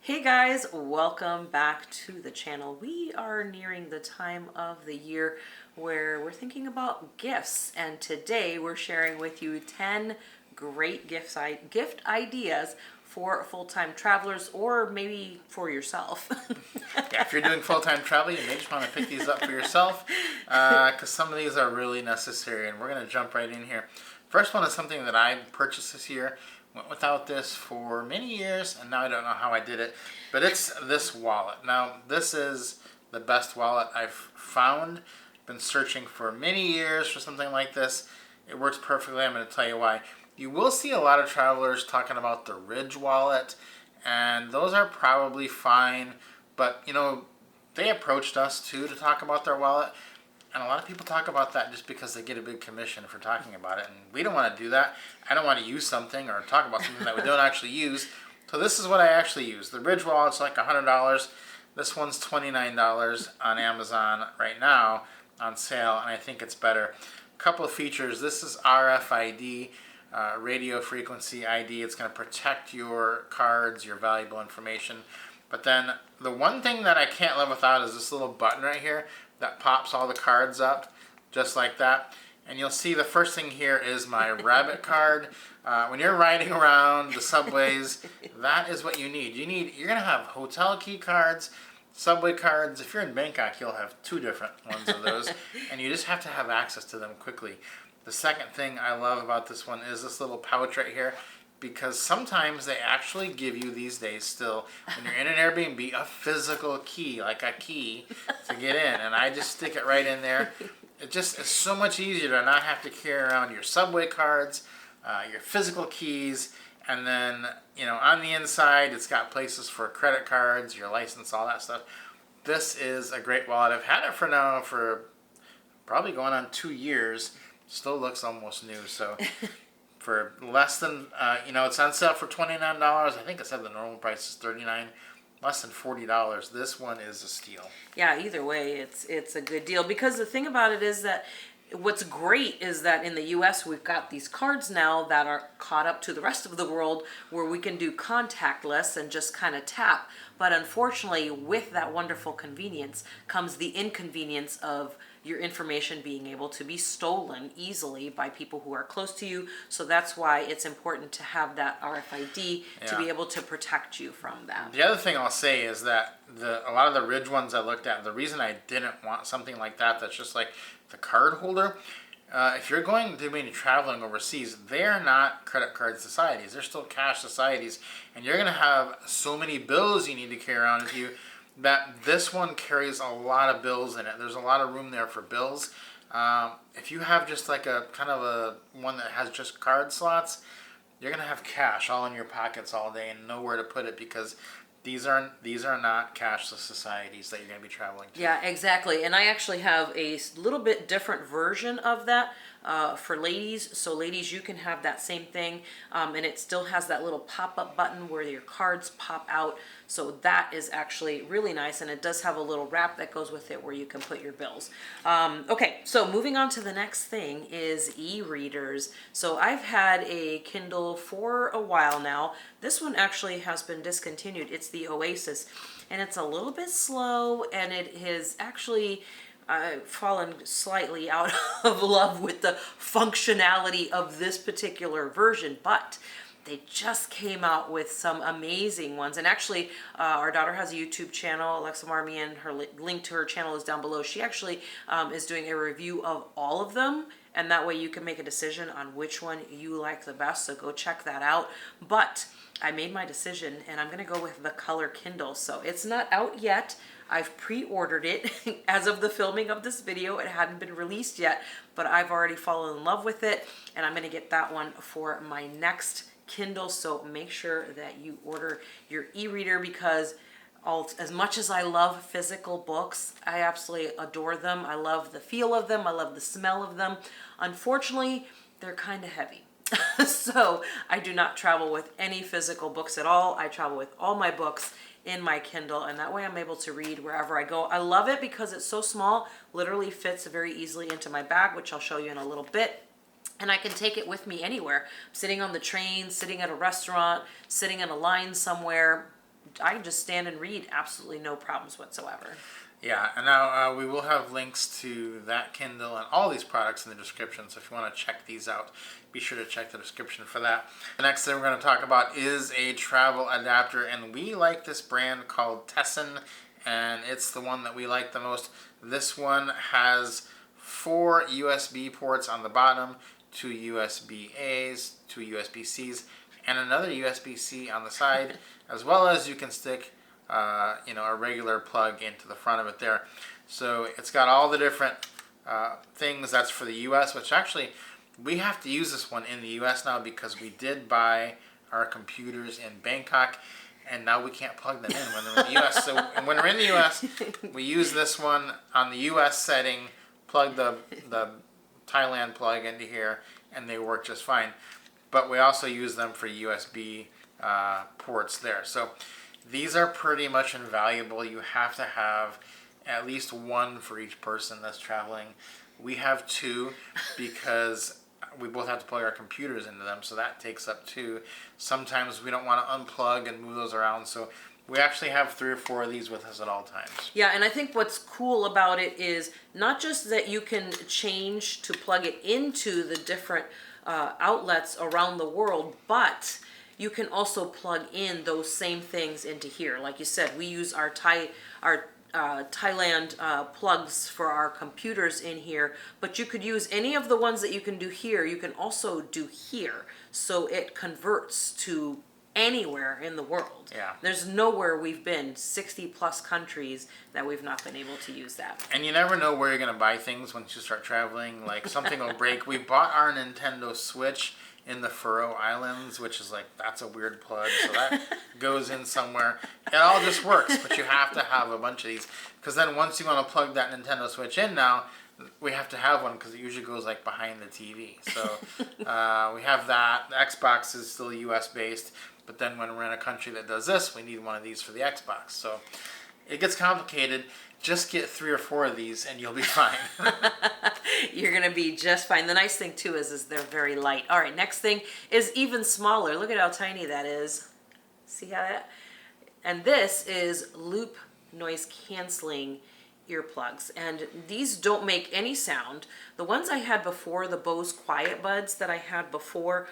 Hey guys, welcome back to the channel. We are nearing the time of the year where we're thinking about gifts, and today we're sharing with you 10 great gift ideas for full-time travelers, or maybe for yourself. Yeah, if you're doing full-time travel, you may just want to pick these up for yourself because some of these are really necessary, and we're going to jump right in here. First one is something that I purchased this year. Went without this for many years, and now I don't know how I did it, but it's this wallet. Now, this is the best wallet I've found. Been searching for many years for something like this. It works perfectly. I'm going to tell you why. You will see a lot of travelers talking about the Ridge wallet, and those are probably fine, but they approached us too to talk about their wallet, and a lot of people talk about that just because they get a big commission for talking about it, and we don't want to do that. I don't want to use something or talk about something that we don't actually use. So this is what I actually use. The Ridge wallet's like $100. This one's $29 on Amazon right now on sale, and I think it's better. A couple of features. This is RFID, radio frequency ID. It's going to protect your cards, your valuable information. But then the one thing that I can't live without is this little button right here that pops all the cards up just like that. And you'll see the first thing here is my rabbit card. When you're riding around the subways, that is what you need. You're going to have hotel key cards, subway cards. If you're in Bangkok, you'll have two different ones of those, and you just have to have access to them quickly. The second thing I love about this one is this little pouch right here, because sometimes they actually give you these days still, when you're in an Airbnb, a physical key, like a key to get in, and I just stick it right in there. It just is so much easier to not have to carry around your subway cards, your physical keys, and then, on the inside, it's got places for credit cards, your license, all that stuff. This is a great wallet. I've had it for probably going on 2 years. Still looks almost new, so for less than, it's on sale for $29. I think it said the normal price is $39. Less than $40. This one is a steal. Yeah, either way, it's a good deal, because the thing about it is that what's great is that in the US we've got these cards now that are caught up to the rest of the world, where we can do contactless and just kind of tap. But unfortunately, with that wonderful convenience comes the inconvenience of your information being able to be stolen easily by people who are close to you. So that's why it's important to have that RFID to be able to protect you from that. The other thing I'll say is that a lot of the Ridge ones I looked at, the reason I didn't want something like that that's just like the card holder, if you're going to be traveling overseas, they're not credit card societies. They're still cash societies, and you're going to have so many bills you need to carry around with you that this one carries a lot of bills in it. There's a lot of room there for bills. If you have just like a kind of a one that has just card slots, you're going to have cash all in your pockets all day and nowhere to put it, because these are not cashless societies that you're going to be traveling to. Yeah, exactly. And I actually have a little bit different version of that for ladies. So ladies, you can have that same thing, and it still has that little pop-up button where your cards pop out. So that is actually really nice, and it does have a little wrap that goes with it where you can put your bills. Okay, so moving on to the next thing is e-readers. So I've had a Kindle for a while now. This one actually has been discontinued. It's the Oasis, and it's a little bit slow, and it has actually fallen slightly out of love with the functionality of this particular version, but they just came out with some amazing ones. And actually, our daughter has a YouTube channel, Alexa Marmion. Her link to her channel is down below. She actually is doing a review of all of them, and that way you can make a decision on which one you like the best, so go check that out. But I made my decision, and I'm going to go with the color Kindle. So it's not out yet. I've pre-ordered it. As of the filming of this video, it hadn't been released yet, but I've already fallen in love with it, and I'm going to get that one for my next Kindle. So make sure that you order your e-reader, because as much as I love physical books, I absolutely adore them. I love the feel of them. I love the smell of them. Unfortunately, they're kind of heavy. So I do not travel with any physical books at all. I travel with all my books in my Kindle, and that way I'm able to read wherever I go. I love it because it's so small, literally fits very easily into my bag, which I'll show you in a little bit. And I can take it with me anywhere. Sitting on the train, sitting at a restaurant, sitting in a line somewhere, I can just stand and read, absolutely no problems whatsoever. Yeah, and now we will have links to that Kindle and all these products in the description. So if you want to check these out, be sure to check the description for that. The next thing we're going to talk about is a travel adapter, and we like this brand called Tesson, and it's the one that we like the most. This one has 4 USB ports on the bottom, 2 USB A's, 2 USB C's, and another USB C on the side, as well as you can stick a regular plug into the front of it there. So it's got all the different things. That's for the US, which actually we have to use this one in the US now because we did buy our computers in Bangkok, and now we can't plug them in when they're in the US. So when we're in the US, we use this one on the US setting, plug the Thailand plug into here, and they work just fine. But we also use them for USB ports there. So these are pretty much invaluable. You have to have at least one for each person that's traveling. We have 2 because we both have to plug our computers into them, so that takes up 2. Sometimes we don't want to unplug and move those around, so we actually have 3 or 4 of these with us at all times. Yeah, and I think what's cool about it is not just that you can change to plug it into the different outlets around the world, but you can also plug in those same things into here. Like you said, we use our Thailand plugs for our computers in here, but you could use any of the ones that you can do here, you can also do here. So it converts to anywhere in the world. Yeah. There's nowhere we've been, 60 plus countries, that we've not been able to use that. And you never know where you're going to buy things once you start traveling. Like something will break. We bought our Nintendo Switch in the Faroe Islands, which is like, that's a weird plug, so that goes in somewhere. It all just works, but you have to have a bunch of these, because then once you want to plug that Nintendo Switch in now, we have to have one because it usually goes like behind the TV. So we have that. The Xbox is still US based, but then when we're in a country that does this, we need one of these for the Xbox. So it gets complicated. Just get 3 or 4 of these and you'll be fine. You're going to be just fine. The nice thing too is they're very light. All right, next thing is even smaller. Look at how tiny that is. See how that? And this is loop noise canceling earplugs, and these don't make any sound. The ones I had before, the Bose Quiet Buds that I had before,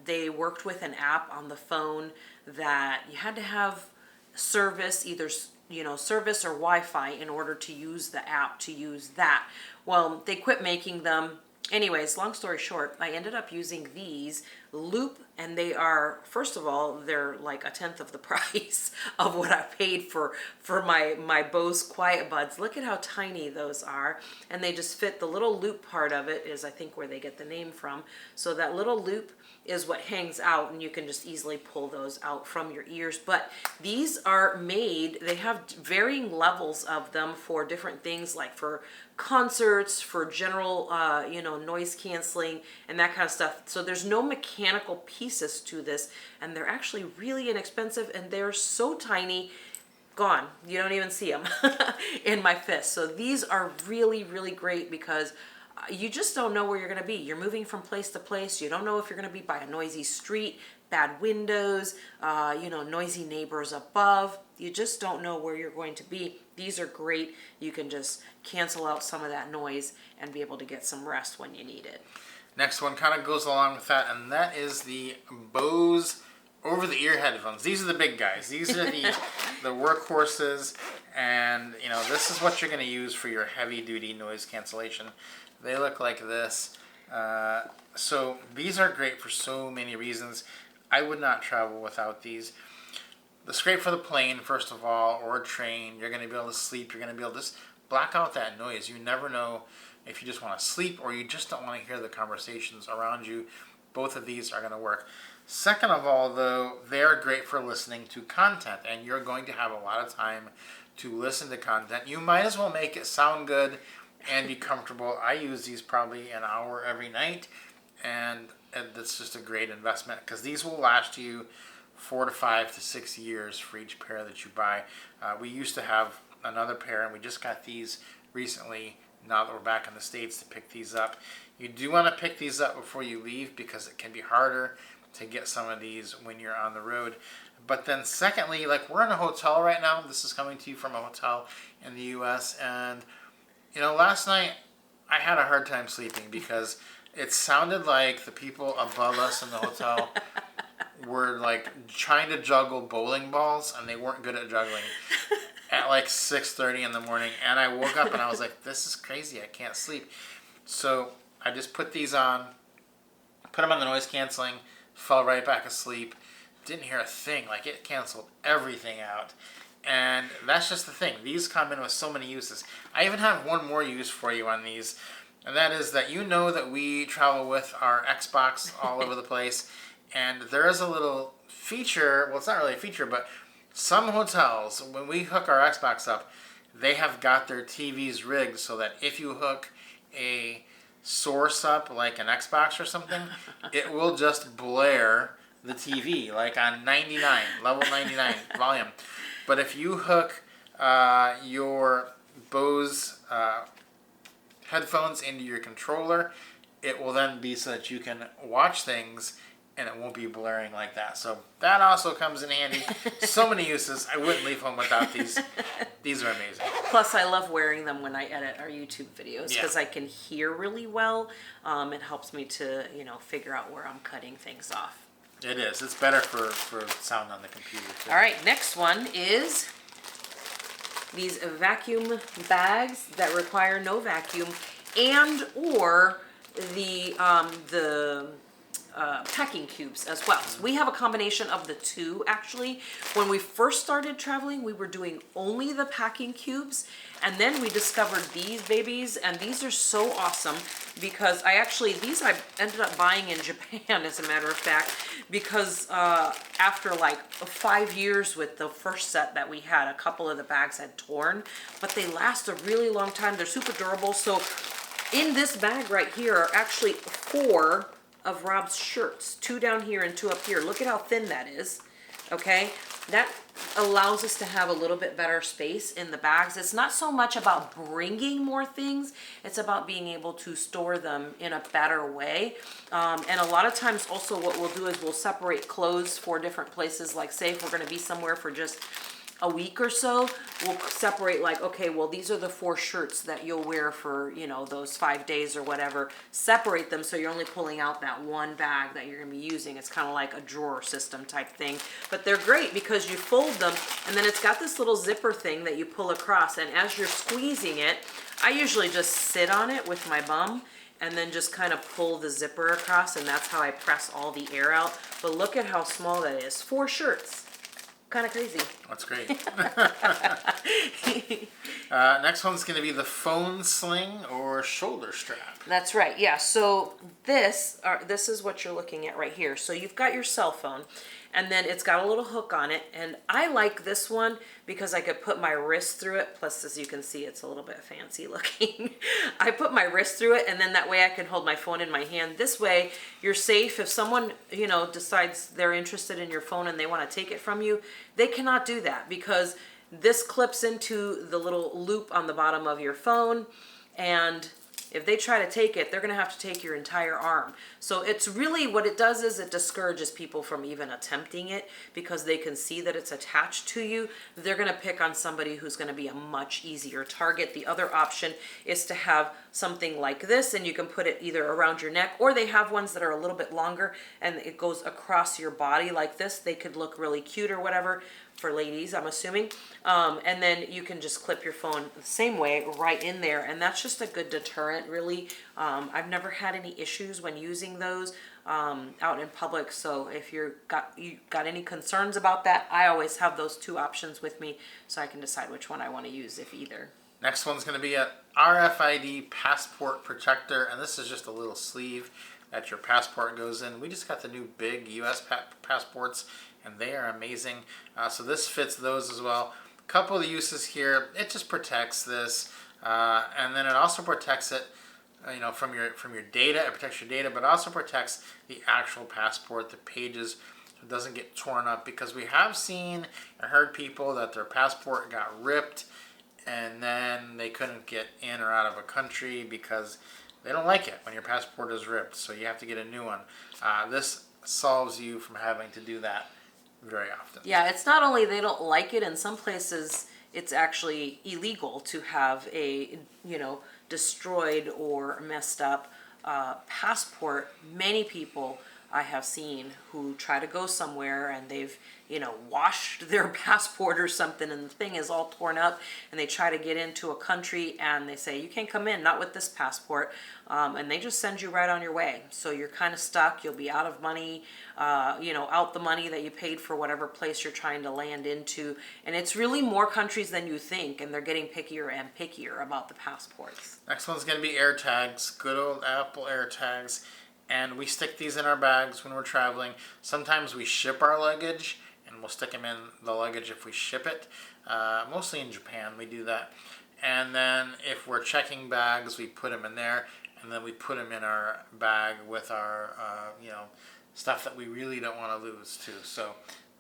they worked with an app on the phone that you had to have service, either service or Wi-Fi, in order to use the app to use that. Well, they quit making them. Anyways, long story short, I ended up using these Loop, and they are, first of all, they're like 1/10 of the price of what I paid for my Bose Quiet Buds. Look at how tiny those are, and they just fit. The little loop part of it is, I think, where they get the name from. So that little loop is what hangs out, and you can just easily pull those out from your ears. But these are made, they have varying levels of them for different things, like for concerts, for general noise canceling and that kind of stuff. So there's no mechanical pieces to this, and they're actually really inexpensive, and they're so tiny, gone. You don't even see them in my fist. So these are really, really great because you just don't know where you're going to be. You're moving from place to place. You don't know if you're going to be by a noisy street, bad windows, noisy neighbors above. You just don't know where you're going to be. These are great. You can just cancel out some of that noise and be able to get some rest when you need it. Next one kind of goes along with that, and that is the Bose over-the-ear headphones. These are the big guys. These are the workhorses, and this is what you're going to use for your heavy-duty noise cancellation. They look like this. So these are great for so many reasons. I would not travel without these. It's great for the plane, first of all, or a train. You're going to be able to sleep. You're going to be able to just block out that noise. You never know if you just want to sleep or you just don't want to hear the conversations around you. Both of these are going to work. Second of all, though, they're great for listening to content, and you're going to have a lot of time to listen to content. You might as well make it sound good and be comfortable. I use these probably an hour every night, and it's just a great investment because these will last you 4 to 5 to 6 years for each pair that you buy. We used to have another pair, and we just got these recently, now that we're back in the States, to pick these up. You do want to pick these up before you leave because it can be harder to get some of these when you're on the road. But then secondly, like we're in a hotel right now. This is coming to you from a hotel in the US. And, last night I had a hard time sleeping because it sounded like the people above us in the hotel were like trying to juggle bowling balls and they weren't good at juggling at like 6:30 in the morning. And I woke up and I was like, this is crazy. I can't sleep. So I just put these on, put them on the noise canceling, fell right back asleep. Didn't hear a thing. Like it canceled everything out. And that's just the thing. These come in with so many uses. I even have one more use for you on these. And that is that that we travel with our Xbox all over the place. And there is a little feature. Well, it's not really a feature, but some hotels, when we hook our Xbox up, they have got their TVs rigged so that if you hook a source up like an Xbox or something, it will just blare the TV like on 99, level 99 volume. But if you hook your Bose headphones into your controller, it will then be so that you can watch things and it won't be blaring like that. So that also comes in handy. So many uses. I wouldn't leave home without these. These are amazing. Plus, I love wearing them when I edit our YouTube videos because Yeah. I can hear really well. It helps me to, figure out where I'm cutting things off. It is. It's better for sound on the computer too. All right, next one is these vacuum bags that require no vacuum, and or the packing cubes as well. So we have a combination of the two actually. When we first started traveling, we were doing only the packing cubes, and then we discovered these babies, and these are so awesome because I ended up buying in Japan as a matter of fact, because after like 5 years with the first set that we had, a couple of the bags had torn, but they last a really long time. They're super durable. So in this bag right here are actually 4 of Rob's shirts, 2 down here and 2 up here. Look at how thin that is. Okay, that allows us to have a little bit better space in the bags. It's not so much about bringing more things, it's about being able to store them in a better way. And a lot of times also what we'll do is we'll separate clothes for different places. Like say if we're going to be somewhere for just a week or so, we'll separate like, okay, well, these are the 4 shirts that you'll wear for, those 5 days or whatever. Separate them so you're only pulling out that one bag that you're gonna be using. It's kind of like a drawer system type thing. But they're great because you fold them and then it's got this little zipper thing that you pull across, and as you're squeezing it, I usually just sit on it with my bum and then just kind of pull the zipper across, and that's how I press all the air out. But look at how small that is. 4 shirts. Kind of crazy. That's great. Next one's going to be the phone sling or shoulder strap. That's right. Yeah. So this is what you're looking at right here. So you've got your cell phone, and then it's got a little hook on it. And I like this one because I could put my wrist through it. Plus, as you can see, it's a little bit fancy looking. I put my wrist through it, and then that way I can hold my phone in my hand. This way, you're safe. If someone, decides they're interested in your phone and they want to take it from you, they cannot do that because this clips into the little loop on the bottom of your phone, and if they try to take it, they're going to have to take your entire arm. So it's really, what it does is it discourages people from even attempting it because they can see that it's attached to you. They're going to pick on somebody who's going to be a much easier target. The other option is to have something like this, and you can put it either around your neck, or they have ones that are a little bit longer and it goes across your body like this. They could look really cute or whatever for ladies, I'm assuming. And then you can just clip your phone the same way right in there, and that's just a good deterrent, really. I've never had any issues when using those out in public, so if you got any concerns about that, I always have those 2 options with me so I can decide which one I want to use, if either. Next one's going to be a RFID passport protector, and this is just a little sleeve that your passport goes in. We just got the new big US passports, and they are amazing. So this fits those as well. A couple of the uses here. It just protects this, and then it also protects it, from your data. It protects your data, but also protects the actual passport, the pages. So it doesn't get torn up, because we have seen and heard people that their passport got ripped, and then they couldn't get in or out of a country because they don't like it when your passport is ripped. So you have to get a new one. This solves you from having to do that very often. Yeah, it's not only they don't like it, in some places it's actually illegal to have a, destroyed or messed up passport. Many people I have seen who try to go somewhere and they've, washed their passport or something and the thing is all torn up and they try to get into a country and they say, you can't come in, not with this passport. And they just send you right on your way. So you're kind of stuck. You'll be out of money, out the money that you paid for whatever place you're trying to land into. And it's really more countries than you think, and they're getting pickier and pickier about the passports. Next one's going to be AirTags, good old Apple AirTags. And we stick these in our bags when we're traveling. Sometimes we ship our luggage, and we'll stick them in the luggage if we ship it. Mostly in Japan, we do that. And then if we're checking bags, we put them in there, and then we put them in our bag with our, stuff that we really don't want to lose too. So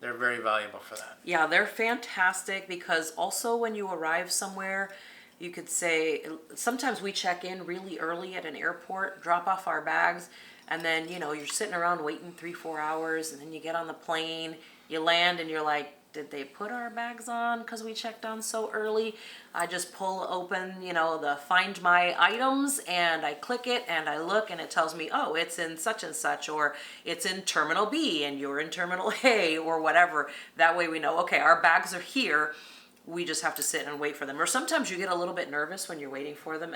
they're very valuable for that. Yeah, they're fantastic because also when you arrive somewhere, you could say, sometimes we check in really early at an airport, drop off our bags, and then, you're sitting around waiting 3-4 hours, and then you get on the plane, you land, and you're like, did they put our bags on because we checked on so early? I just pull open, the Find My Items, and I click it, and I look, and it tells me, oh, it's in such and such, or it's in Terminal B, and you're in Terminal A, or whatever. That way we know, okay, our bags are here. We just have to sit and wait for them. Or sometimes you get a little bit nervous when you're waiting for them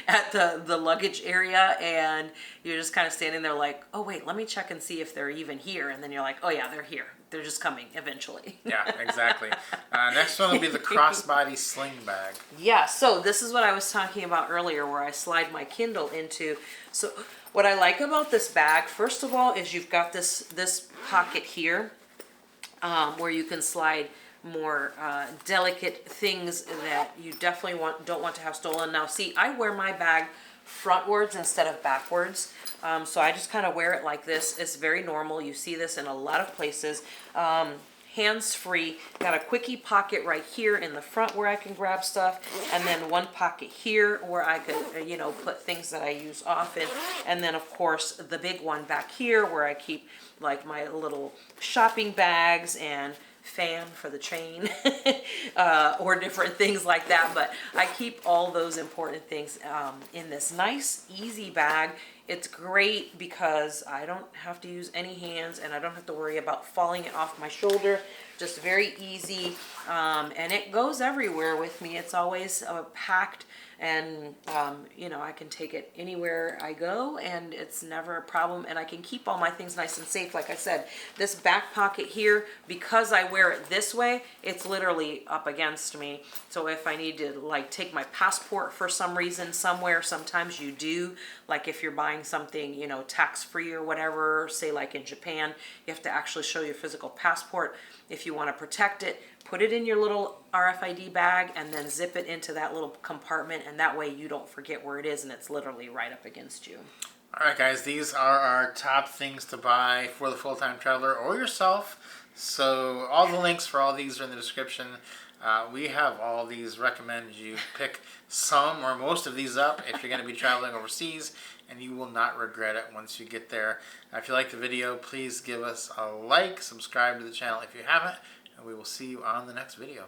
at the luggage area, and you're just kind of standing there like, oh wait, let me check and see if they're even here. And then you're like, oh yeah, they're here. They're just coming eventually. Yeah, exactly. Next one will be the crossbody sling bag. Yeah, so this is what I was talking about earlier where I slide my Kindle into. So what I like about this bag, first of all, is you've got this pocket here where you can slide more delicate things that you definitely don't want to have stolen. Now see, I wear my bag frontwards instead of backwards, so I just kind of wear it like this. It's very normal. You see this in a lot of places. Hands-free, got a quickie pocket right here in the front where I can grab stuff, and then one pocket here where I could put things that I use often, and then of course the big one back here where I keep like my little shopping bags and fan for the train or different things like that. But I keep all those important things in this nice easy bag. It's great because I don't have to use any hands and I don't have to worry about falling it off my shoulder. Just very easy, and it goes everywhere with me. It's always packed, and I can take it anywhere I go, and it's never a problem, and I can keep all my things nice and safe. Like I said, this back pocket here, because I wear it this way, it's literally up against me. So if I need to like take my passport for some reason somewhere, sometimes you do, like if you're buying something tax-free or whatever, say like in Japan, you have to actually show your physical passport. If you want to protect it, put it in your little RFID bag and then zip it into that little compartment, and that way you don't forget where it is and it's literally right up against you. All right, guys, these are our top things to buy for the full-time traveler or yourself. So all the links for all these are in the description. We have all these. Recommend you pick some or most of these up if you're going to be traveling overseas, and you will not regret it once you get there. If you like the video, please give us a like, subscribe to the channel if you haven't, and we will see you on the next video.